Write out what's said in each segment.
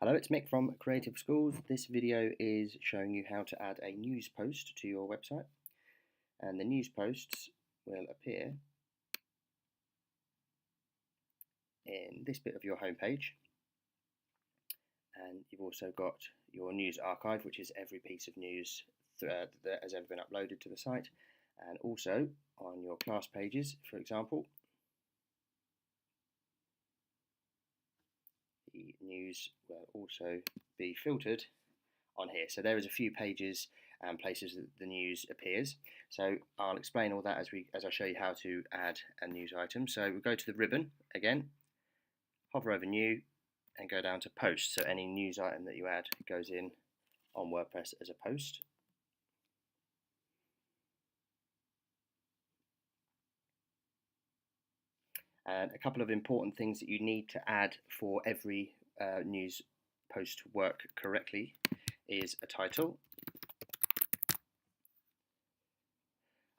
Hello, it's Mick from Creative Schools. This video is showing you how to add a news post to your website, and the news posts will appear in this bit of your homepage, and you've also got your news archive, which is every piece of news that has ever been uploaded to the site, and also on your class pages, for example, the news will also be filtered on here. So there is a few pages and places that the news appears. So I'll explain all that as I show you how to add a news item. So we'll go to the ribbon again, hover over new, and go down to post. So any news item that you add goes in on WordPress as a post. And a couple of important things that you need to add for every news post to work correctly is a title,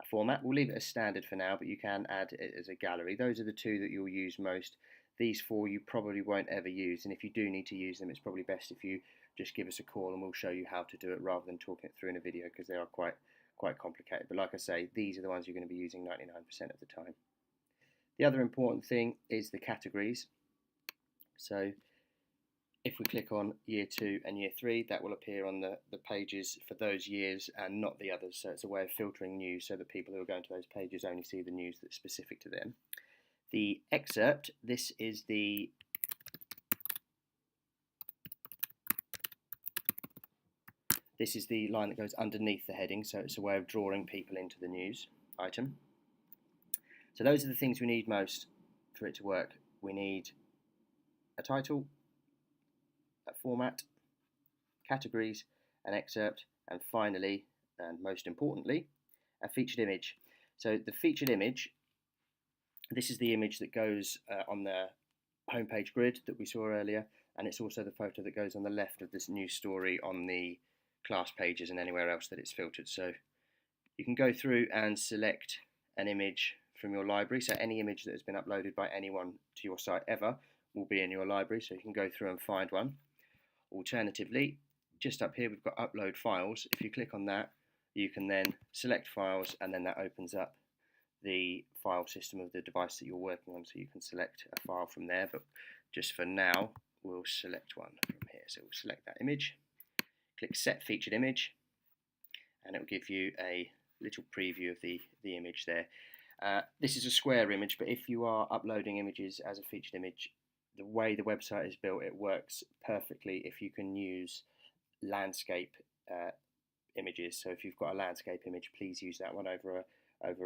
a format. We'll leave it as standard for now, but you can add it as a gallery. Those are the two that you'll use most. These four you probably won't ever use, and if you do need to use them, it's probably best if you just give us a call and we'll show you how to do it rather than talking it through in a video, because they are quite complicated. But like I say, these are the ones you're going to be using 99% of the time. The other important thing is the categories. So if we click on year 2 and year 3, that will appear on the pages for those years and not the others. So it's a way of filtering news so that people who are going to those pages only see the news that's specific to them. The excerpt, this is the line that goes underneath the heading, so it's a way of drawing people into the news item. So those are the things we need most for it to work. We need a title, a format, categories, an excerpt, and finally, and most importantly, a featured image. So the featured image, this is the image that goes on the homepage grid that we saw earlier, and it's also the photo that goes on the left of this news story on the class pages and anywhere else that it's filtered. So you can go through and select an image from your library. So any image that has been uploaded by anyone to your site ever will be in your library, so you can go through and find one. Alternatively, just up here we've got upload files. If you click on that, you can then select files, and then that opens up the file system of the device that you're working on, so you can select a file from there. But just for now, we'll select one from here. So we'll select that image, click set featured image, and it will give you a little preview of the image there. This is a square image, but if you are uploading images as a featured image, the way the website is built, it works perfectly if you can use landscape images. So if you've got a landscape image, please use that one over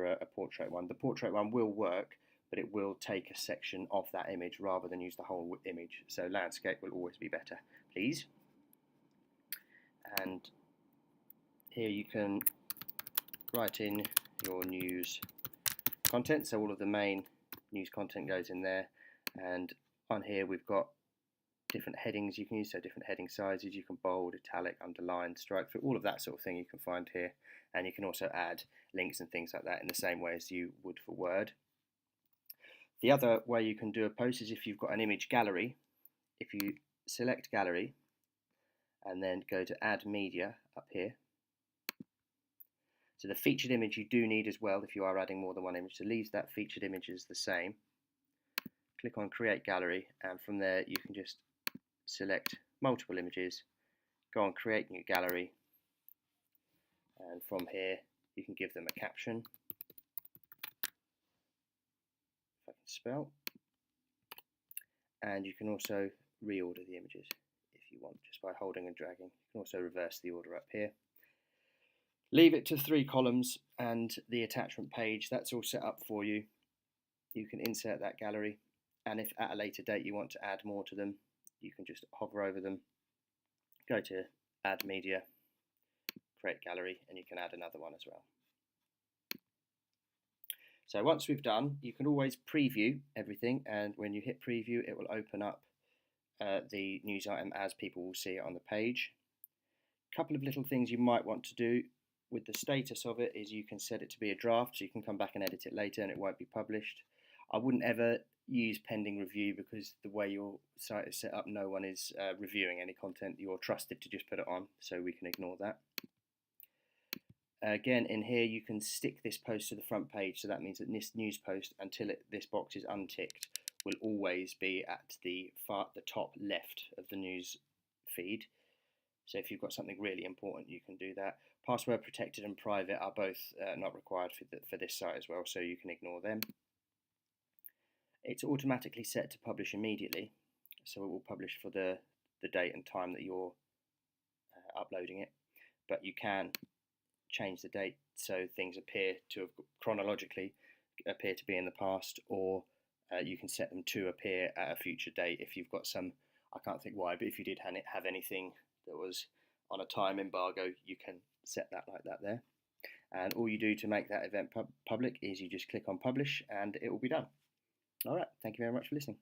a portrait one. The portrait one will work, but it will take a section of that image rather than use the whole image. So landscape will always be better, please. And here you can write in your news content, so all of the main news content goes in there, and on here we've got different headings you can use, so different heading sizes. You can bold, italic, underline, strike through, all of that sort of thing you can find here, and you can also add links and things like that in the same way as you would for Word. The other way you can do a post is if you've got an image gallery. If you select gallery and then go to add media up here, so the featured image you do need as well if you are adding more than one image, so leave that featured image as the same. Click on create gallery, and from there you can just select multiple images, go on create new gallery, and from here you can give them a caption, if I can spell, and you can also reorder the images if you want, just by holding and dragging. You can also reverse the order up here. Leave it to 3 columns, and the attachment page, that's all set up for you. You can insert that gallery, and if at a later date you want to add more to them, you can just hover over them, go to add media, create gallery, and you can add another one as well. So once we've done, you can always preview everything, and when you hit preview it will open up the news item as people will see it on the page. A couple of little things you might want to do with the status of it is you can set it to be a draft, so you can come back and edit it later and it won't be published. I wouldn't ever use pending review, because the way your site is set up, no one is reviewing any content. You're trusted to just put it on, so we can ignore that. Again, in here you can stick this post to the front page, so that means that this news post, until this box is unticked, will always be at the top left of the news feed. So if you've got something really important, you can do that. Password protected and private are both not required for this site as well, so you can ignore them. It's automatically set to publish immediately, so it will publish for the date and time that you're uploading it, but you can change the date so things appear to have chronologically appear to be in the past, or you can set them to appear at a future date if you've got some, I can't think why, but if you did have anything that was on a time embargo, you can set that like that there. And all you do to make that event public is you just click on publish and it will be done. All right, thank you very much for listening.